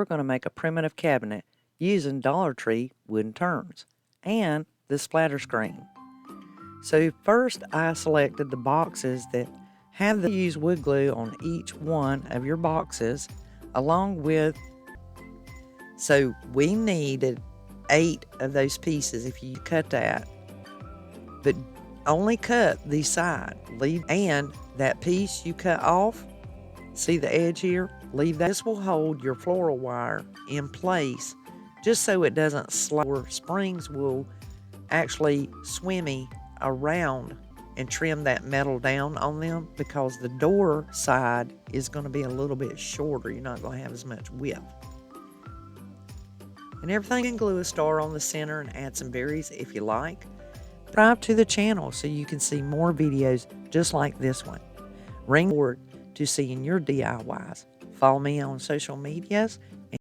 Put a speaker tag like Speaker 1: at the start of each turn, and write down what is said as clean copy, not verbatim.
Speaker 1: we're going to make a primitive cabinet using Dollar Tree wooden turns and the splatter screen. So first I selected the boxes that have the use wood glue on each one of your boxes along with, so we needed 8 of those pieces if you cut that, but only cut the side, and that piece you cut off, see the edge here, leave that. This will hold your floral wire in place just so it doesn't slide, or springs will actually swimmy around and trim that metal down on them, because the door side is going to be a little bit shorter. You're not going to have as much width. And everything, can glue a star on the center and add some berries if you like. Subscribe to the channel so you can see more videos just like this one. Ring forward to seeing your DIYs. Follow me on social medias